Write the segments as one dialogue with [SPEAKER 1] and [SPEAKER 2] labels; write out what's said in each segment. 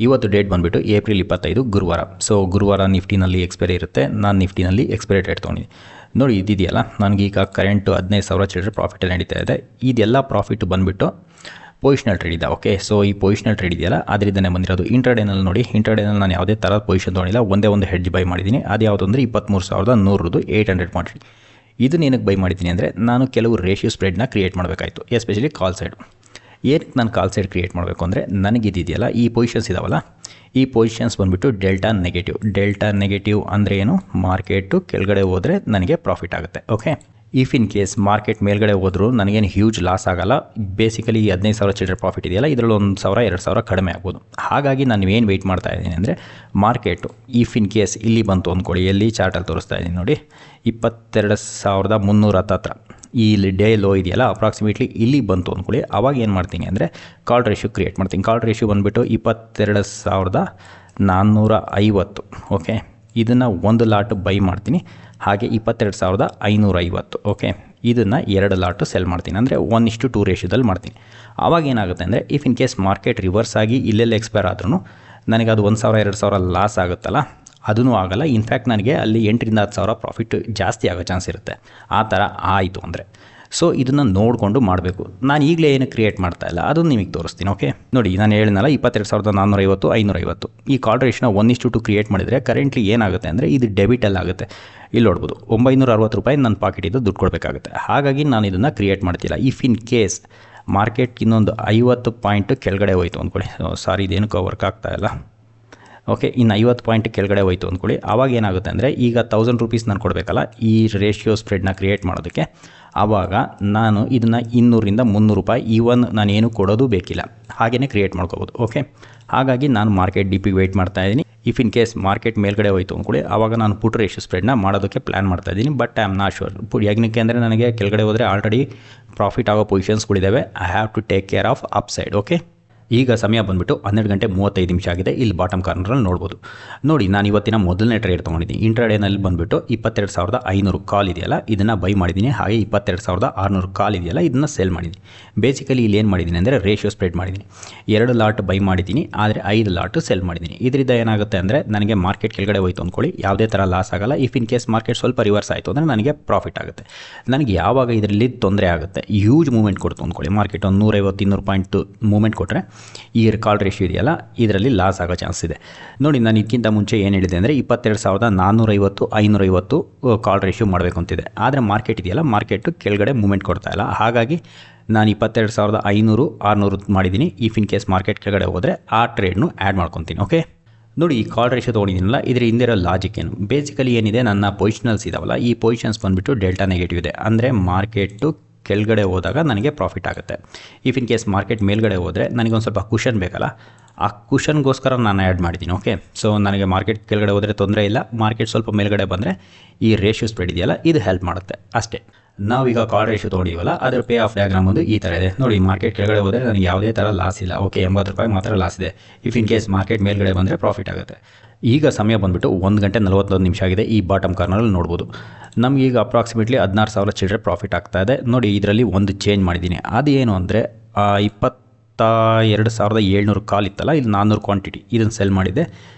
[SPEAKER 1] ಇವತ್ತು ಡೇಟ್ ಬಂದುಬಿಟ್ಟು ಏಪ್ರಿಲ್ 25 ಗುರುವಾರ. ಸೊ ಗುರುವಾರ ನಿಫ್ಟಿನಲ್ಲಿ ಎಕ್ಸ್ಪೈರಿ ಇರುತ್ತೆ. ನಾನು ನಿಫ್ಟಿನಲ್ಲಿ ಎಕ್ಸ್ಪೈರಿ ಡೇಟ್ ತೊಗೊಂಡಿದ್ದೀನಿ. ನೋಡಿ ಇದಿದೆಯಲ್ಲ, ನನಗೀಗ ಕರೆಂಟು 15,000 ಚಿಲ್ಲರೆ ಪ್ರಾಫಿಟಲ್ಲಿ ನಡೀತಾ ಇದೆ. ಇದೆಲ್ಲ ಪ್ರಾಫಿಟ್ ಬಂದುಬಿಟ್ಟು ಪೊಸಿಷನಲ್ ಟ್ರೇಡ್ ಇದೆ. ಓಕೆ, ಸೊ ಈ ಪೊಸಿಷನಲ್ ಟ್ರೇಡ್ ಇದೆಯಲ್ಲ ಅದರಿಂದನೇ ಬಂದಿರೋದು. ಇಂಟ್ರಾಡೇನಲ್ಲಿ ನೋಡಿ, ಇಂಟ್ರಾಡೇನಲ್ಲಿ ನಾನು ಯಾವುದೇ ಥರದ ಪೊಸಿಷನ್ ತೊಗೊಂಡಿಲ್ಲ, ಒಂದೇ ಒಂದು ಹೆಡ್ಜ್ ಬೈ ಮಾಡಿದ್ದೀನಿ. ಅದು ಯಾವುದು ಅಂದರೆ 23,100 800 ಕ್ವಾಂಟಿಟಿ. ಇದನ್ನ ಏನಕ್ಕೆ ಬೈ ಮಾಡಿದ್ದೀನಿ ಅಂದರೆ ನಾನು ಕೆಲವು ರೇಷಿಯೋ ಸ್ಪ್ರೆಡ್ನ ಕ್ರಿಯೇಟ್ ಮಾಡಬೇಕಾಯಿತು, ಎಸ್ಪೆಷಲಿ ಕಾಲ್ ಸೈಡ್. ಏನಕ್ಕೆ ನಾನು ಕಾಲ್ ಸೈಡ್ ಕ್ರಿಯೇಟ್ ಮಾಡಬೇಕು ಅಂದರೆ ನನಗಿದೆಯಲ್ಲ ಈ ಪೊಸಿಷನ್ಸ್ ಇದಾವಲ್ಲ, ಈ ಪೊಸಿಷನ್ಸ್ ಬಂದುಬಿಟ್ಟು ಡೆಲ್ಟಾ ನೆಗೆಟಿವ್ ಅಂದರೆ ಏನು, ಮಾರ್ಕೆಟು ಕೆಳಗಡೆ ಹೋದರೆ ನನಗೆ ಪ್ರಾಫಿಟ್ ಆಗುತ್ತೆ. Okay, if in case market ಮೇಲ್ಗಡೆ ಹೋದರೂ ನನಗೇನು ಹ್ಯೂಜ್ ಲಾಸ್ ಆಗೋಲ್ಲ. ಬೇಸಿಕಲಿ 15,000 ಚಿಲ್ಲರೆ ಪ್ರಾಫಿಟ್ ಇದೆಯಲ್ಲ, ಇದರಲ್ಲಿ 1,000-2,000 ಕಡಿಮೆ ಆಗ್ಬೋದು. ಹಾಗಾಗಿ ನಾನು ಏನು ವೆಯ್ಟ್ ಮಾಡ್ತಾ ಇದ್ದೀನಿ ಅಂದರೆ ಮಾರ್ಕೆಟು ಇಫ್ ಇನ್ ಕೇಸ್ ಇಲ್ಲಿ ಬಂತು ಅಂದ್ಕೊಳ್ಳಿ, ಎಲ್ಲಿ ಚಾರ್ಟಲ್ಲಿ ತೋರಿಸ್ತಾ ಇದ್ದೀನಿ ನೋಡಿ, 22,310 ಹತ್ರ ಈ ಡೇ ಲೋ ಇದೆಯಲ್ಲ ಅಪ್ರಾಕ್ಸಿಮೇಟ್ಲಿ ಇಲ್ಲಿ ಬಂತು ಅಂದ್ಕೊಳ್ಳಿ. ಆವಾಗ ಏನು ಮಾಡ್ತೀನಿ ಅಂದರೆ ಕಾಲ್ ರೇಷಿಯೋ ಕ್ರಿಯೇಟ್ ಮಾಡ್ತೀನಿ. ಕಾಲ್ ರೇಷಿಯೋ ಬಂದುಬಿಟ್ಟು 22,450. ಓಕೆ, ಇದನ್ನು ಒಂದು ಲಾಟ್ ಬೈ ಮಾಡ್ತೀನಿ. ಹಾಗೆ 22,550. ಓಕೆ, ಇದನ್ನು 2 ಲಾಟು ಸೆಲ್ ಮಾಡ್ತೀನಿ, ಅಂದರೆ 1:2 ರೇಷಿಯೋದಲ್ಲಿ ಮಾಡ್ತೀನಿ. ಆವಾಗ ಏನಾಗುತ್ತೆ ಅಂದರೆ if in case market reverse ಆಗಿ ಇಲ್ಲೆಲ್ಲ ಎಕ್ಸ್ಪೈರ್ ಆದ್ರೂ ನನಗೆ ಅದು 1,000-2,000 ಲಾಸ್ ಆಗುತ್ತಲ್ಲ, ಅದೂ ಆಗಲ್ಲ. ಇನ್ಫ್ಯಾಕ್ಟ್ ನನಗೆ ಅಲ್ಲಿ 8,000-10,000 ಪ್ರಾಫಿಟ್ ಜಾಸ್ತಿ ಆಗೋ ಚಾನ್ಸ್ ಇರುತ್ತೆ. ಆ ಥರ ಆಯಿತು ಅಂದರೆ ಸೊ ಇದನ್ನು ನೋಡಿಕೊಂಡು ಮಾಡಬೇಕು. ನಾನು ಈಗಲೇ ಏನು ಕ್ರಿಯೇಟ್ ಮಾಡ್ತಾ ಇಲ್ಲ ಅದನ್ನು ನಿಮಗೆ ತೋರಿಸ್ತೀನಿ. ಓಕೆ, ನೋಡಿ ನಾನು ಹೇಳಿದ್ನಲ್ಲ 22,450 550 ಈ ಕಾಲ್ ರೇಷಿಯೋನ 1:2 ಕ್ರಿಯೇಟ್ ಮಾಡಿದರೆ ಕರೆಂಟ್ಲಿ ಏನಾಗುತ್ತೆ ಅಂದರೆ ಇದು ಡೆಬಿಟಲ್ಲಿ ಆಗುತ್ತೆ. ಇಲ್ಲಿ ನೋಡ್ಬೋದು 960 ರೂಪಾಯಿ ನನ್ನ ಪಾಕೆಟಿದ್ದು ದುಡ್ಡು ಕೊಡಬೇಕಾಗುತ್ತೆ. ಹಾಗಾಗಿ ನಾನು ಇದನ್ನು ಕ್ರಿಯೇಟ್ ಮಾಡ್ತಿಲ್ಲ. ಇಫ್ ಇನ್ ಕೇಸ್ ಮಾರ್ಕೆಟ್ ಇನ್ನೊಂದು 50 ಪಾಯಿಂಟ್ ಕೆಳಗಡೆ ಹೋಯ್ತು ಅಂದ್ಕೊಳ್ಳಿ, ಸಾರಿ ಇದೇನಕ್ಕೂ ವರ್ಕ್ ಆಗ್ತಾ ಇಲ್ಲ. ಓಕೆ, ಇನ್ನು 50 ಪಾಯಿಂಟ್ ಕೆಳಗಡೆ ಹೋಯ್ತು ಅಂದ್ಕೊಳ್ಳಿ. ಆವಾಗ ಏನಾಗುತ್ತೆ ಅಂದರೆ ಈಗ 1,000 ರೂಪೀಸ್ ನಾನು ಕೊಡಬೇಕಲ್ಲ ಈ ರೇಷಿಯೋ ಸ್ಪ್ರೆಡ್ನ ಕ್ರಿಯೇಟ್ ಮಾಡೋದಕ್ಕೆ. ಆವಾಗ ನಾನು ಇದನ್ನು 200-300 ರೂಪಾಯಿ ಈವನ್ ನಾನೇನು ಕೊಡೋದು ಬೇಕಿಲ್ಲ, ಹಾಗೆಯೇ ಕ್ರಿಯೇಟ್ ಮಾಡ್ಕೋಬೋದು. ಓಕೆ, ಹಾಗಾಗಿ ನಾನು ಮಾರ್ಕೆಟ್ ಡಿಪಿಗೆ ವೆಯ್ಟ್ ಮಾಡ್ತಾಯಿದ್ದೀನಿ. ಇಫ್ ಇನ್ ಕೇಸ್ ಮಾರ್ಕೆಟ್ ಮೇಲ್ಗಡೆ ಹೋಯ್ತು ಅಂದ್ಕೊಳ್ಳಿ, ಆವಾಗ ನಾನು ಪುಟ್ ರೇಷಿಯೋ ಸ್ಪ್ರೆಡ್ನ ಮಾಡೋದಕ್ಕೆ ಪ್ಲ್ಯಾನ್ ಮಾಡ್ತಾಯಿದ್ದೀನಿ. But I am not sure. ಯಾಕೆ ಅಂದರೆ ನನಗೆ ಕೆಳಗಡೆ ಹೋದರೆ ಆಲ್ರೆಡಿ ಪ್ರಾಫಿಟ್ ಆಗೋ ಪೊಸಿಷನ್ಸ್ಗಳಿದ್ದಾವೆ. I have to take care of upside. Okay, ಈಗ ಸಮಯ ಬಂದುಬಿಟ್ಟು 12:35 ಆಗಿದೆ. ಇಲ್ಲಿ ಬಾಟಮ್ ಕಾರ್ನರಲ್ಲಿ ನೋಡ್ಬೋದು. ನೋಡಿ ನಾನು ಇವತ್ತಿನ ಮೊದಲನೇ ಟ್ರೇಡ್ ತೊಗೊಂಡಿದ್ದೀನಿ. ಇಂಟ್ರಾಡೇನಲ್ಲಿ ಬಂದುಬಿಟ್ಟು 22,500 ಕಾಲ್ ಇದೆಯಲ್ಲ ಇದನ್ನು ಬೈ ಮಾಡಿದ್ದೀನಿ. ಹಾಗೆ 22,600 ಕಾಲ್ ಇದೆಯಲ್ಲ ಇದನ್ನು ಸೆಲ್ ಮಾಡಿದ್ದೀನಿ. ಬೇಸಿಕಲಿ ಇಲ್ಲಿ ಏನು ಮಾಡಿದ್ದೀನಿ ಅಂದರೆ ರೇಷಿಯೋ ಸ್ಪ್ರೆಡ್ ಮಾಡಿದ್ದೀನಿ. 2 ಲಾಟ್ ಬೈ ಮಾಡಿದ್ದೀನಿ, ಆದರೆ 5 ಲಾಟು ಸೆಲ್ ಮಾಡಿದ್ದೀನಿ. ಇದರಿಂದ ಏನಾಗುತ್ತೆ ಅಂದರೆ ನನಗೆ ಮಾರ್ಕೆಟ್ ಕೆಳಗಡೆ ಹೋಯ್ತು ಅಂದ್ಕೊಳ್ಳಿ, ಯಾವುದೇ ಥರ ಲಾಸ್ ಆಗೋಲ್ಲ. ಇಫ್ ಇನ್ ಕೇಸ್ ಮಾರ್ಕೆಟ್ ಸ್ವಲ್ಪ ರಿವರ್ಸ್ ಆಯಿತು ಅಂದರೆ ನನಗೆ ಪ್ರಾಫಿಟ್ ಆಗುತ್ತೆ. ನನಗೆ ಯಾವಾಗ ಇದರಲ್ಲಿ ತೊಂದರೆ ಆಗುತ್ತೆ, ಹ್ಯೂಜ್ ಮೂವ್ಮೆಂಟ್ ಕೊಡ್ತು ಅಂದ್ಕೊಳ್ಳಿ, ಮಾರ್ಕೆಟ್ ಒಂದು 150-200 ಪಾಯಿಂಟ್ ಮೂವ್ಮೆಂಟ್ ಕೊಟ್ಟರೆ ಈ ಕಾಲ್ ರೇಷಿಯೋ ಇದೆಯಲ್ಲ ಇದರಲ್ಲಿ ಲಾಸ್ ಆಗೋ ಚಾನ್ಸ್ ಇದೆ. ನೋಡಿ ನಾನು ಇದಕ್ಕಿಂತ ಮುಂಚೆ ಏನು ಹೇಳಿದೆ ಅಂದರೆ 22,450 550 ಕಾಲ್ ರೇಷಿಯೋ ಮಾಡಬೇಕು ಅಂತಿದೆ. ಆದರೆ ಮಾರ್ಕೆಟ್ ಇದೆಯಲ್ಲ ಮಾರ್ಕೆಟು ಕೆಳಗಡೆ ಮೂವ್ಮೆಂಟ್ ಕೊಡ್ತಾ ಇಲ್ಲ. ಹಾಗಾಗಿ ನಾನು 22,500 600 ಮಾಡಿದ್ದೀನಿ. ಇಫ್ ಇನ್ ಕೇಸ್ ಮಾರ್ಕೆಟ್ ಕೆಳಗಡೆ ಹೋದರೆ ಆ ಟ್ರೇಡ್ನು ಆ್ಯಡ್ ಮಾಡ್ಕೊತೀನಿ. ಓಕೆ, ನೋಡಿ ಈ ಕಾಲ್ ರೇಷಿಯೋ ತೊಗೊಂಡಿದ್ದೀನಲ್ಲ ಇದ್ರ ಹಿಂದೆ ಇರೋ ಲಾಜಿಕ್ ಏನು, ಬೇಸಿಕಲಿ ಏನಿದೆ ನನ್ನ ಪೊಸಿಷನಲ್ಸ್ ಇದಾವಲ್ಲ ಈ ಪೊಸಿಷನ್ಸ್ ಬಂದುಬಿಟ್ಟು ಡೆಲ್ಟಾ ನೆಗೆಟಿವ್ ಇದೆ. ಅಂದರೆ ಮಾರ್ಕೆಟು ಕೆಳಗಡೆ ಹೋದಾಗ ನನಗೆ ಪ್ರಾಫಿಟ್ ಆಗುತ್ತೆ. ಇಫ್ ಇನ್ ಕೇಸ್ ಮಾರ್ಕೆಟ್ ಮೇಲ್ಗಡೆ ಹೋದರೆ ನನಗೊಂದು ಸ್ವಲ್ಪ ಕುಷನ್ ಬೇಕಲ್ಲ, ಆ ಕುಷನ್ಗೋಸ್ಕರ ನಾನು ಆ್ಯಡ್ ಮಾಡಿದ್ದೀನಿ. ಓಕೆ, ಸೊ ನನಗೆ ಮಾರ್ಕೆಟ್ ಕೆಳಗಡೆ ಹೋದರೆ ತೊಂದರೆ ಇಲ್ಲ, ಮಾರ್ಕೆಟ್ ಸ್ವಲ್ಪ ಮೇಲ್ಗಡೆ ಬಂದರೆ ಈ ರೇಷಿಯೋ ಸ್ಪ್ರೆಡ್ ಇದೆಯಲ್ಲ ಇದು ಹೆಲ್ಪ್ ಮಾಡುತ್ತೆ ಅಷ್ಟೇ. ನಾವೀಗ ಕಾಲ್ ರೇಷಿಯೋ ತೊಗೊಂಡಿವಲ್ಲ ಅದರ ಪೇ ಆಫ್ ಡಯಾಗ್ರಾಮ್ ಒಂದು ಈ ಥರ ಇದೆ. ನೋಡಿ ಮಾರ್ಕೆಟ್ ಕೆಳಗಡೆ ಹೋದರೆ ನನಗೆ ಯಾವುದೇ ಥರ ಲಾಸ್ ಇಲ್ಲ. ಓಕೆ, 80 ರೂಪಾಯಿ ಮಾತ್ರ ಲಾಸ್ ಇದೆ. ಇಫ್ ಇನ್ ಕೇಸ್ ಮಾರ್ಕೆಟ್ ಮೇಲ್ಗಡೆ ಬಂದರೆ ಪ್ರಾಫಿಟ್ ಆಗುತ್ತೆ. ಈಗ ಸಮಯ ಬಂದುಬಿಟ್ಟು 1:41 ಆಗಿದೆ. ಈ ಬಾಟಮ್ ಕಾರ್ನರಲ್ಲಿ ನೋಡ್ಬೋದು ನಮಗೀಗ ಅಪ್ರಾಕ್ಸಿಮೇಟ್ಲಿ 16,000 ಚಿಲ್ಲರೆ ಪ್ರಾಫಿಟ್ ಆಗ್ತಾ ಇದೆ. ನೋಡಿ ಇದರಲ್ಲಿ ಒಂದು ಚೇಂಜ್ ಮಾಡಿದ್ದೀನಿ. ಅದು ಏನು ಅಂದರೆ 22,700 ಕಾಲ್ ಇತ್ತಲ್ಲ, ಇದು 400 ಕ್ವಾಂಟಿಟಿ ಇದನ್ನು ಸೆಲ್ ಮಾಡಿದ್ದೆ.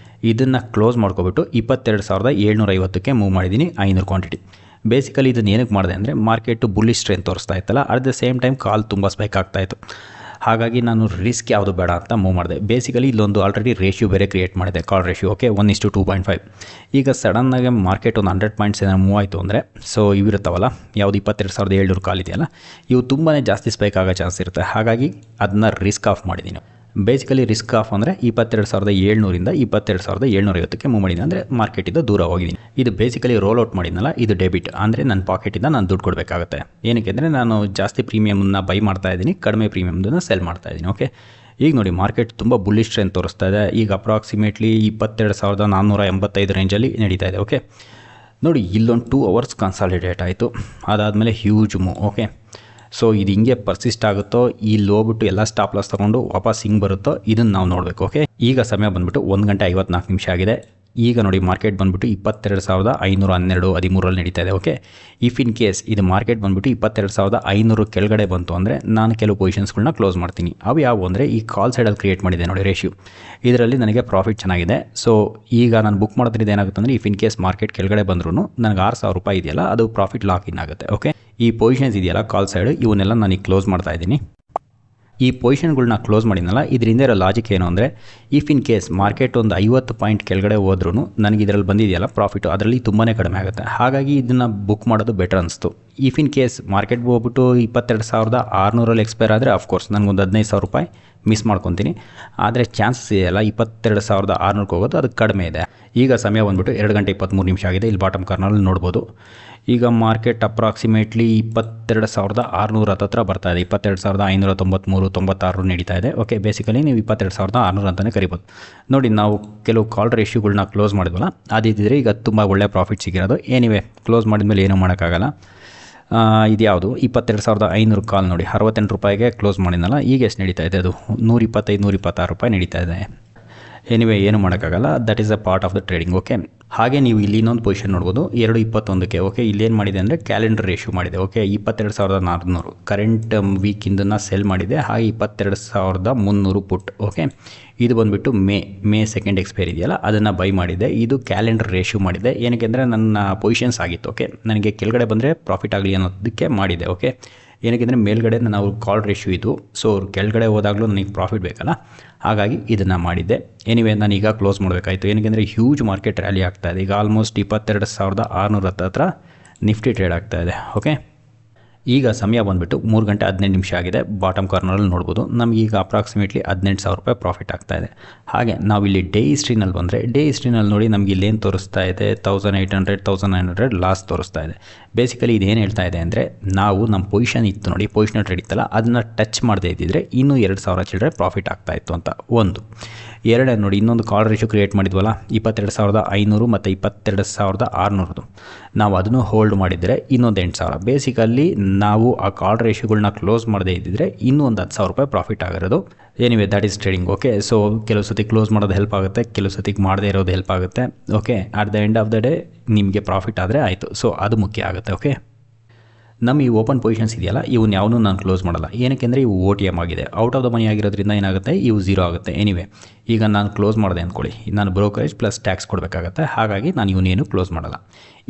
[SPEAKER 1] ಇದನ್ನು ಕ್ಲೋಸ್ ಮಾಡ್ಕೊಬಿಟ್ಟು 22,750ಕ್ಕೆ ಮೂವ್ ಮಾಡಿದ್ದೀನಿ 500 ಕ್ವಾಂಟಿಟಿ. ಬೇಸಿಕಲಿ ಇದನ್ನು ಏನಕ್ಕೆ ಮಾಡಿದೆ ಅಂದರೆ ಮಾರ್ಕೆಟು ಬುಲ್ಲಿಶ್ ಸ್ಟ್ರೆಂತ್ ತೋರಿಸ್ತಾ ಇತ್ತಲ್ಲ, at the same time call ತುಂಬ ಸ್ಪೈಕ್ ಆಗ್ತಾಯಿತ್ತು. ಹಾಗಾಗಿ ನಾನು ರಿಸ್ಕ್ ಯಾವುದು ಬೇಡ ಅಂತ ಮೂವ್ ಮಾಡಿದೆ. ಬೇಸಿಕಲಿ ಇಲ್ಲೊಂದು ಆಲ್ರೆಡಿ ರೇಷಿಯೋ ಬೇರೆ ಕ್ರಿಯೇಟ್ ಮಾಡಿದೆ, ಕಾಲ್ ರೇಷಿಯೋ. ಓಕೆ, 1:2.5. ಈಗ ಸಡನ್ನಾಗಿ ಮಾರ್ಕೆಟ್ ಒಂದು 100 ಪಾಯಿಂಟ್ಸ್ ಏನಾದ್ರು ಮೂವ್ ಆಯಿತು ಅಂದರೆ ಸೊ ಇವಿರುತ್ತವಲ್ಲ ಯಾವುದು 22,700 ಕಾಲ್ ಇದೆಯಲ್ಲ ಇವು ತುಂಬಾ ಜಾಸ್ತಿ ಸ್ಪೈಕ್ ಆಗೋ ಚಾನ್ಸ್ ಇರುತ್ತೆ. ಹಾಗಾಗಿ ಅದನ್ನ ರಿಸ್ಕ್ ಆಫ್ ಮಾಡಿದ್ದೀನಿ. ಬೇಸಿಕಲಿ ರಿಸ್ಕ್ ಆಫ್ ಅಂದರೆ 22,700ರಿಂದ 22,750ಕ್ಕೆ ಮೂವ್ ಮಾಡಿದ್ದೀನಿ, ಅಂದರೆ ಮಾರ್ಕೆಟಿಂದ ದೂರ ಹೋಗಿದ್ದೀನಿ. ಇದು ಬೇಸಿಕಲಿ ರೋಲ್ ಔಟ್ ಮಾಡಿದ್ನಲ್ಲ ಇದು ಡೆಬಿಟ್, ಅಂದರೆ ನನ್ನ ಪಾಕೆಟಿಂದ ನಾನು ದುಡ್ಡು ಕೊಡಬೇಕಾಗುತ್ತೆ. ಏನಕ್ಕೆ ಅಂದರೆ ನಾನು ಜಾಸ್ತಿ ಪ್ರೀಮಿಯಮನ್ನು ಬೈ ಮಾಡ್ತಾ ಇದ್ದೀನಿ, ಕಡಿಮೆ ಪ್ರೀಮಿಯಮ್ದನ್ನು ಸೆಲ್ ಮಾಡ್ತಾ ಇದ್ದೀನಿ. ಓಕೆ, ಈಗ ನೋಡಿ ಮಾರ್ಕೆಟ್ ತುಂಬ ಬುಲ್ಲಿಶ್ ಟ್ರೆಂಡ್ ತೋರಿಸ್ತಾ ಇದೆ. ಈಗ ಅಪ್ರಾಕ್ಸಿಮೇಟ್ಲಿ 22,485 ರೇಂಜಲ್ಲಿ ನಡೀತಾ ಇದೆ. ಓಕೆ, ನೋಡಿ ಇಲ್ಲೊಂದು 2 ಅವರ್ಸ್ ಕನ್ಸಾಲಿಡೇಟ್ ಆಯಿತು, ಅದಾದಮೇಲೆ ಹ್ಯೂಜ್ ಮೂವ್. ಓಕೆ, ಸೊ ಇದು ಹಿಂಗೆ ಪರ್ಸಿಸ್ಟ್ ಆಗುತ್ತೋ, ಇಲ್ಲಿ ಹೋಗ್ಬಿಟ್ಟು ಎಲ್ಲ ಸ್ಟಾಪ್ ಲಾಸ್ ತೊಗೊಂಡು ವಾಪಸ್ ಹಿಂಗೆ ಬರುತ್ತೋ ಇದನ್ನು ನಾವು ನೋಡಬೇಕು. ಓಕೆ, ಈಗ ಸಮಯ ಬಂದುಬಿಟ್ಟು 1:54 ಆಗಿದೆ. ಈಗ ನೋಡಿ ಮಾರ್ಕೆಟ್ ಬಂದುಬಿಟ್ಟು 22,512 13ರಲ್ಲಿ ನಡೀತಾ ಇದೆ. ಓಕೆ, ಇಫ್ ಇನ್ ಕೇಸ್ ಇದು ಮಾರ್ಕೆಟ್ ಬಂದುಬಿಟ್ಟು 22,500 ಕೆಳಗಡೆ ಬಂತು ಅಂದರೆ ನಾನು ಕೆಲವು ಪೊಸಿಷನ್ಸ್ಗಳನ್ನ ಕ್ಲೋಸ್ ಮಾಡ್ತೀನಿ. ಅವು ಯಾವುವು ಅಂದರೆ ಈ ಕಾಲ್ ಸೈಡಲ್ಲಿ ಕ್ರಿಯೇಟ್ ಮಾಡಿದೆ ನೋಡಿ ರೇಷಿಯೋ, ಇದರಲ್ಲಿ ನನಗೆ ಪ್ರಾಫಿಟ್ ಚೆನ್ನಾಗಿದೆ. ಸೊ ಈಗ ನಾನು ಬುಕ್ ಮಾಡೋದ್ರಿಂದ ಏನಾಗುತ್ತೆ ಅಂದರೆ ಇಫ್ ಇನ್ ಕೇಸ್ ಮಾರ್ಕೆಟ್ ಕೆಳಗಡೆ ಬಂದ್ರೂ ನನಗೆ 6,000 ರೂಪಾಯಿ ಇದೆಯಲ್ಲ ಅದು ಪ್ರಾಫಿಟ್ ಲಾಕ್ ಇನ್ ಆಗುತ್ತೆ. ಓಕೆ, ಈ ಪೊಸಿಷನ್ಸ್ ಇದೆಯಲ್ಲ ಕಾಲ್ ಸೈಡ್ ಇವನ್ನೆಲ್ಲ ನನಗೆ ಕ್ಲೋಸ್ ಮಾಡ್ತಾ ಇದ್ದೀನಿ. ಈ ಪೊಸಿಷನ್ಗಳನ್ನ ಕ್ಲೋಸ್ ಮಾಡಿದ್ನಲ್ಲ, ಇದರಿಂದ ಇರೋ ಲಾಜಿಕ್ ಏನು ಅಂದರೆ ಇಫ್ ಇನ್ ಕೇಸ್ ಮಾರ್ಕೆಟ್ ಒಂದು 50 ಪಾಯಿಂಟ್ ಕೆಳಗಡೆ ಹೋದ್ರೂ ನನಗೆ ಇದರಲ್ಲಿ ಬಂದಿದೆಯಲ್ಲ ಪ್ರಾಫಿಟು ಅದರಲ್ಲಿ ತುಂಬಾ ಕಡಿಮೆ ಆಗುತ್ತೆ. ಹಾಗಾಗಿ ಇದನ್ನು ಬುಕ್ ಮಾಡೋದು ಬೆಟರ್ ಅನಿಸ್ತು. ಇಫ್ ಇನ್ ಕೇಸ್ ಮಾರ್ಕೆಟ್ಗೆ ಹೋಗ್ಬಿಟ್ಟು 22,600 ಎಕ್ಸ್ಪೈರ್ ಆದರೆ ಅಫ್ಕೋರ್ಸ್ ನನಗೊಂದು 15,000 ರೂಪಾಯಿ ಮಿಸ್ ಮಾಡ್ಕೊತೀನಿ. ಆದರೆ ಚಾನ್ಸಸ್ ಇದೆಯಲ್ಲ 22,600 ಹೋಗೋದು ಅದು ಕಡಿಮೆ ಇದೆ. ಈಗ ಸಮಯ ಬಂದುಬಿಟ್ಟು 2 ಗಂಟೆ 23 ನಿಮಿಷ ಆಗಿದೆ. ಇಲ್ಲಿ ಬಾಟಮ್ ಕಾರ್ನರಲ್ಲಿ ನೋಡ್ಬೋದು. ಈಗ ಮಾರ್ಕೆಟ್ ಅಪ್ರಾಕ್ಸಿಮೇಟ್ಲಿ 22,600 ಹತ್ರ ಬರ್ತಾ ಇದೆ. 22,593 96 ನಡೀತಾ ಇದೆ. ಓಕೆ, ಬೇಸಿಕಲಿ ನೀವು 22,600 ಅಂತಲೇ ಕರಿಬೋದು. ನೋಡಿ, ನಾವು ಕೆಲವು ಕಾಲ್ ರೇಷಿಯೋಗಳನ್ನ ಕ್ಲೋಸ್ ಮಾಡಿದ್ವಲ್ಲ, ಅದಿದ್ದರೆ ಈಗ ತುಂಬ ಒಳ್ಳೆ ಪ್ರಾಫಿಟ್ ಸಿಗಿರೋದು. ಏನಿವೆ ಕ್ಲೋಸ್ ಮಾಡಿದ್ಮೇಲೆ ಏನೂ ಮಾಡೋಕ್ಕಾಗಲ್ಲ. ಇದು ಯಾವುದು 22,500 ಕಾಲ್ ನೋಡಿ 68 ರೂಪಾಯಿಗೆ ಕ್ಲೋಸ್ ಮಾಡಿದ್ನಲ್ಲ, ಈಗ ಎಷ್ಟು ನಡೀತಾ ಇದೆ? ಅದು 125 126 ರೂಪಾಯಿ ನಡೀತಾ ಇದೆ. ಎನಿವೆ ಏನು ಮಾಡೋಕ್ಕಾಗಲ್ಲ, that is a part of the trading. Okay, ಹಾಗೆ ನೀವು ಇಲ್ಲಿ ಇನ್ನೊಂದು ಪೊಸಿಷನ್ ನೋಡ್ಬೋದು 2.21ಕ್ಕೆ. ಓಕೆ, ಇಲ್ಲೇನು ಮಾಡಿದೆ ಅಂದರೆ ಕ್ಯಾಲೆಂಡರ್ ರೇಷಿಯೋ ಮಾಡಿದೆ. ಓಕೆ, 22,400 ಕರೆಂಟ್ ವೀಕಿಂದನ್ನು ಸೆಲ್ ಮಾಡಿದೆ. ಹಾಗೆ 22,300 ಪುಟ್. ಓಕೆ, ಇದು ಬಂದುಬಿಟ್ಟು ಮೇ 2 ಎಕ್ಸ್ಪೈರ್ ಇದೆಯಲ್ಲ ಅದನ್ನು ಬೈ ಮಾಡಿದೆ. ಇದು ಕ್ಯಾಲೆಂಡರ್ ರೇಷಿಯೋ ಮಾಡಿದೆ. ಏನಕ್ಕೆ ಅಂದರೆ ನನ್ನ ಪೊಸಿಷನ್ಸ್ ಆಗಿತ್ತು. ಓಕೆ, ನನಗೆ ಕೆಳಗಡೆ ಬಂದರೆ ಪ್ರಾಫಿಟ್ ಆಗಲಿ ಅನ್ನೋದಕ್ಕೆ ಮಾಡಿದೆ. ಓಕೆ, ಏನಕ್ಕೆಂದರೆ ಮೇಲ್ಗಡೆ ನಾವು ಕಾಲ್ ರೇಷಿಯೋ ಇದು, ಸೊ ಕೆಳಗಡೆ ಹೋದಾಗಲೂ ನನಗೆ ಪ್ರಾಫಿಟ್ ಬೇಕಲ್ಲ, ಹಾಗಾಗಿ ಇದನ್ನು ಮಾಡಿದ್ದೆ. ಎನಿವೆ ನಾನೀಗ ಕ್ಲೋಸ್ ಮಾಡಬೇಕಾಯಿತು. ಏನಕ್ಕೆಂದರೆ ಹ್ಯೂಜ್ ಮಾರ್ಕೆಟ್ ರ್ಯಾಲಿ ಆಗ್ತಾಯಿದೆ. ಈಗ ಆಲ್ಮೋಸ್ಟ್ 22,600 ಹತ್ರ ನಿಫ್ಟಿ ಟ್ರೇಡ್ ಆಗ್ತಾಯಿದೆ. ಓಕೆ, ಈಗ ಸಮಯ ಬಂದುಬಿಟ್ಟು 3 ಗಂಟೆ 18 ನಿಮಿಷ ಆಗಿದೆ. ಬಾಟಮ್ ಕಾರ್ನರಲ್ಲಿ ನೋಡ್ಬೋದು ನಮಗೀಗ ಅಪ್ರಾಕ್ಸಿಮೇಟ್ಲಿ 18,000 ರೂಪಾಯಿ ಪ್ರಾಫಿಟ್ ಆಗ್ತಾಯಿದೆ. ಹಾಗೆ ನಾವಿಲ್ಲಿ ಡೇ ಹಿಸ್ಟ್ರಿನಲ್ಲಿ ಬಂದರೆ ಡೇ ಹಿಸ್ಟ್ರಿನಲ್ಲಿ ನೋಡಿ ನಮಗೆ ಇಲ್ಲೇನು ತೋರಿಸ್ತಾ ಇದೆ 1,800 1,900 ಲಾಸ್ ತೋರಿಸ್ತಾ ಇದೆ. ಬೇಸಿಕಲಿ ಇದೇನು ಹೇಳ್ತಾ ಇದೆ ಅಂದರೆ ನಾವು ನಮ್ಮ ಪೊಸಿಷನ್ ಇತ್ತು ನೋಡಿ, ಪೊಸಿಷನ್ ಟ್ರೇಡ್ ಇತ್ತಲ್ಲ ಅದನ್ನು ಟಚ್ ಮಾಡದೇ ಇದ್ದಿದ್ರೆ ಇನ್ನೂ 2,000 ಚಿಲ್ಲರೆ ಪ್ರಾಫಿಟ್ ಆಗ್ತಾಯಿತ್ತು ಅಂತ ಒಂದು. ಎರಡನೇ ನೋಡಿ ಇನ್ನೊಂದು ಕಾಲ್ ರೇಷಿಯೋ ಕ್ರಿಯೇಟ್ ಮಾಡಿದ್ವಲ್ಲ 22,500 ಮತ್ತು 22,600 ನಾವು ಅದನ್ನು ಹೋಲ್ಡ್ ಮಾಡಿದರೆ ಇನ್ನೊಂದು 8,000. ಬೇಸಿಕಲಿ ನಾವು ಆ ಕಾಲ್ ರೇಷಿಯೋಗಳನ್ನ ಕ್ಲೋಸ್ ಮಾಡದೇ ಇದ್ದಿದ್ರೆ ಇನ್ನೂ ಒಂದು 10,000 ರೂಪಾಯಿ ಪ್ರಾಫಿಟ್ ಆಗಿರೋದು. Anyway that is trading. Okay, so ಕೆಲವು ಸತಿ ಕ್ಲೋಸ್ ಮಾಡೋದು ಹೆಲ್ಪ್ ಆಗುತ್ತೆ, ಕೆಲವು ಸತಿಗೆ ಮಾಡದೇ ಇರೋದು ಹೆಲ್ಪ್ ಆಗುತ್ತೆ. Okay, at the end of the day ನಿಮಗೆ ಪ್ರಾಫಿಟ್ ಆದರೆ ಆಯಿತು. ಸೊ ಅದು ಮುಖ್ಯ ಆಗುತ್ತೆ. ಓಕೆ, ನಮ್ಮ ಈ ಓಪನ್ ಪೊಸಿಷನ್ಸ್ ಇದೆಯಲ್ಲ ಇವನ್ನ ಯಾವನ್ನೂ ನಾನು ಕ್ಲೋಸ್ ಮಾಡಲ್ಲ. ಏನಕ್ಕೆಂದರೆ ಇವು OTM ಆಗಿದೆ, ಔಟ್ ಆಫ್ ದ ಮನಿ ಆಗಿರೋದ್ರಿಂದ ಏನಾಗುತ್ತೆ ಇವು 0 ಆಗುತ್ತೆ. ಎನಿವೆ ಈಗ ನಾನು ಕ್ಲೋಸ್ ಮಾಡಿದೆ ಅಂದ್ಕೊಳ್ಳಿ, ನಾನು ಬ್ರೋಕರೇಜ್ ಪ್ಲಸ್ ಟ್ಯಾಕ್ಸ್ ಕೊಡಬೇಕಾಗತ್ತೆ. ಹಾಗಾಗಿ ನಾನು ಇವನ್ನೇನು ಕ್ಲೋಸ್ ಮಾಡಲ್ಲ.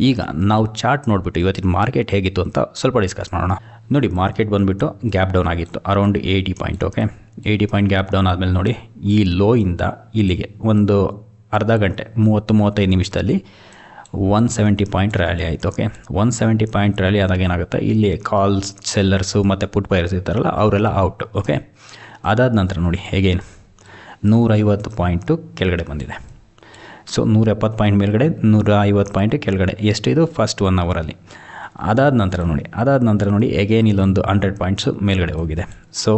[SPEAKER 1] ಈಗ ನಾವು ಚಾರ್ಟ್ ನೋಡಿಬಿಟ್ಟು ಇವತ್ತಿನ ಮಾರ್ಕೆಟ್ ಹೇಗಿತ್ತು ಅಂತ ಸ್ವಲ್ಪ ಡಿಸ್ಕಸ್ ಮಾಡೋಣ. ನೋಡಿ, ಮಾರ್ಕೆಟ್ ಬಂದುಬಿಟ್ಟು ಗ್ಯಾಪ್ ಡೌನ್ ಆಗಿತ್ತು around 80 point. Okay, 80 point gap down ಆದಮೇಲೆ ನೋಡಿ ಈ ಲೋಯಿಂದ ಇಲ್ಲಿಗೆ ಒಂದು ಅರ್ಧ ಗಂಟೆ 30-35 ನಿಮಿಷದಲ್ಲಿ 170 ಪಾಯಿಂಟ್ ರ್ಯಾಲಿ ಆಯಿತು. ಓಕೆ, 170 ಪಾಯಿಂಟ್ ರ್ಯಾಲಿ ಆದಾಗ ಏನಾಗುತ್ತೆ ಇಲ್ಲಿ ಕಾಲ್ಸ್ ಸೆಲ್ಲರ್ಸು ಮತ್ತು ಪುಟ್ ಬೈಯರ್ಸ್ ಇರ್ತಾರಲ್ಲ ಅವರೆಲ್ಲ ಔಟ್. ಓಕೆ, ಅದಾದ ನಂತರ ನೋಡಿ ಹೇಗೇನು 150 ಪಾಯಿಂಟು ಕೆಳಗಡೆ ಬಂದಿದೆ. ಸೊ 170 ಪಾಯಿಂಟ್ ಮೇಲ್ಗಡೆ 150 ಪಾಯಿಂಟ್ ಕೆಳಗಡೆ. ಎಷ್ಟಿದು ಫಸ್ಟ್ 1 ಅವರಲ್ಲಿ. ಅದಾದ ನಂತರ ನೋಡಿ ಎಗೇನ್ ಇಲ್ಲೊಂದು 100 ಪಾಯಿಂಟ್ಸು ಮೇಲ್ಗಡೆ ಹೋಗಿದೆ. So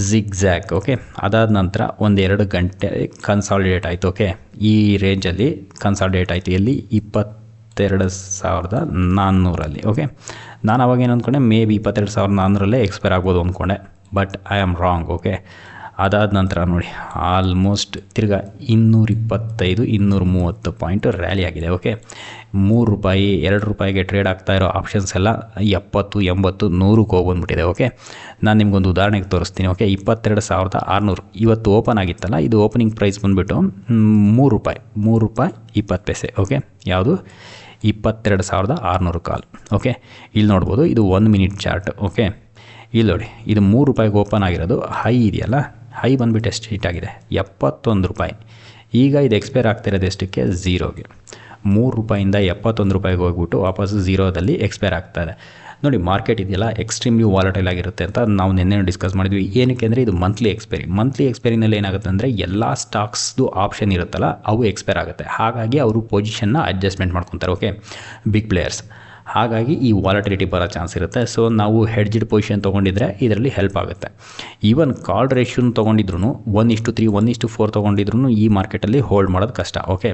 [SPEAKER 1] zigzag. ಓಕೆ, ಅದಾದ ನಂತರ 1-2 ಗಂಟೆ ಕನ್ಸಾಲಿಡೇಟ್ ಆಯಿತು. ಓಕೆ, ಈ ರೇಂಜಲ್ಲಿ ಕನ್ಸಾಲಿಡೇಟ್ ಆಯಿತು. ಎಲ್ಲಿ 22,400 ಓಕೆ, ನಾನು ಅವಾಗ ಏನು ಅಂದ್ಕೊಂಡೆ ಮೇ ಬಿ 22,400 ಎಕ್ಸ್ಪೈರ್ ಆಗ್ಬೋದು ಅಂದ್ಕೊಂಡೆ, but I am wrong. Okay, ಅದಾದ ನಂತರ ನೋಡಿ ಆಲ್ಮೋಸ್ಟ್ ತಿರ್ಗಾ 225-230 ಪಾಯಿಂಟ್ ರ್ಯಾಲಿ ಆಗಿದೆ. ಓಕೆ, 3 ರೂಪಾಯಿ 2 ರೂಪಾಯಿಗೆ ಟ್ರೇಡ್ ಆಗ್ತಾ ಇರೋ ಆಪ್ಷನ್ಸ್ ಎಲ್ಲ 70, 80, 100ಕ್ಕೆ ಹೋಗ್ಬಂದ್ಬಿಟ್ಟಿದೆ. ಓಕೆ, ನಾನು ನಿಮ್ಗೊಂದು ಉದಾಹರಣೆಗೆ ತೋರಿಸ್ತೀನಿ. ಓಕೆ, 22,600 ಇವತ್ತು ಓಪನ್ ಆಗಿತ್ತಲ್ಲ, ಇದು ಓಪನಿಂಗ್ ಪ್ರೈಸ್ ಬಂದುಬಿಟ್ಟು 3 ರೂಪಾಯಿ 20 ಪೈಸೆ. ಓಕೆ, ಯಾವುದು 22,600 ಕಾಲ್. ಓಕೆ, ಇಲ್ಲಿ ನೋಡ್ಬೋದು ಇದು 1 ಮಿನಿಟ್ ಚಾರ್ಟ್. ಓಕೆ, ಇಲ್ಲಿ ನೋಡಿ ಇದು 3 ರೂಪಾಯಿಗೆ ಓಪನ್ ಆಗಿರೋದು. ಹೈ ಇದೆಯಲ್ಲ, ಹೈ ಬಂದುಬಿಟ್ಟು ಎಷ್ಟು ಹೀಟ್ ಆಗಿದೆ 71 ರೂಪಾಯಿ. ಈಗ ಇದು ಎಕ್ಸ್ಪೈರ್ ಆಗ್ತಿರೋದು ಎಷ್ಟಕ್ಕೆ 0ಗೆ. 3 ರೂಪಾಯಿಂದ 71 ರೂಪಾಯಿಗೆ ಹೋಗ್ಬಿಟ್ಟು ವಾಪಸ್ 0ದಲ್ಲಿ ಎಕ್ಸ್ಪೈರ್ ಆಗ್ತಾಯಿದೆ. ನೋಡಿ ಮಾರ್ಕೆಟ್ ಇದೆಯಲ್ಲ ಎಕ್ಸ್ಟ್ರೀಮ್ಲಿ ವಾಲಟೈಲ್ ಆಗಿರುತ್ತೆ ಅಂತ ನಾವು ನಿನ್ನೆ ಡಿಸ್ಕಸ್ ಮಾಡಿದ್ವಿ. ಏನಕ್ಕೆ ಅಂದರೆ ಇದು ಮಂತ್ಲಿ ಎಕ್ಸ್ಪೈರಿನಲ್ಲಿ ಏನಾಗುತ್ತೆ ಅಂದರೆ ಎಲ್ಲ ಸ್ಟಾಕ್ಸ್ದು ಆಪ್ಷನ್ ಇರುತ್ತಲ್ಲ ಅವು ಎಕ್ಸ್ಪೈರ್ ಆಗುತ್ತೆ. ಹಾಗಾಗಿ ಅವರು ಪೊಸಿಷನ್ನ ಅಡ್ಜಸ್ಟ್ಮೆಂಟ್ ಮಾಡ್ಕೊತಾರೆ. Okay, big players. ಹಾಗಾಗಿ ಈ ವಾಲಟಿಲಿಟಿ ಬರೋ ಚಾನ್ಸ್ ಇರುತ್ತೆ. ಸೊ ನಾವು ಹೆಡ್ಜ್ಡ್ ಪೊಸಿಷನ್ ತೊಗೊಂಡಿದ್ರೆ ಇದರಲ್ಲಿ ಹೆಲ್ಪ್ ಆಗುತ್ತೆ. ಈವನ್ ಕಾಲ್ ರೇಷಿಯೋನ ತೊಗೊಂಡಿದ್ರು 1:3 1:4 ತೊಗೊಂಡಿದ್ರು ಈ ಮಾರ್ಕೆಟಲ್ಲಿ ಹೋಲ್ಡ್ ಮಾಡೋದು ಕಷ್ಟ. ಓಕೆ,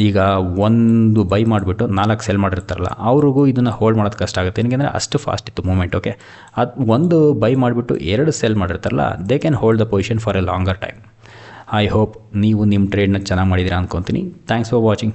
[SPEAKER 1] ಈಗ ಒಂದು ಬೈ ಮಾಡಿಬಿಟ್ಟು 4 ಸೆಲ್ ಮಾಡಿರ್ತಾರಲ್ಲ ಅವ್ರಿಗೂ ಇದನ್ನು ಹೋಲ್ಡ್ ಮಾಡೋದು ಕಷ್ಟ ಆಗುತ್ತೆ. ಏನಕ್ಕೆ ಅಷ್ಟು ಫಾಸ್ಟ್ ಇತ್ತು ಮೂಮೆಂಟ್. ಓಕೆ, ಅದು ಒಂದು ಬೈ ಮಾಡಿಬಿಟ್ಟು 2 ಸೆಲ್ ಮಾಡಿರ್ತಾರಲ್ಲ they can hold the position for A longer time. I hope ನೀವು ನಿಮ್ಮ ಟ್ರೇಡ್ನ ಚೆನ್ನಾಗಿ ಮಾಡಿದ್ದೀರಾ ಅಂದ್ಕೊತೀನಿ. Thanks for watching.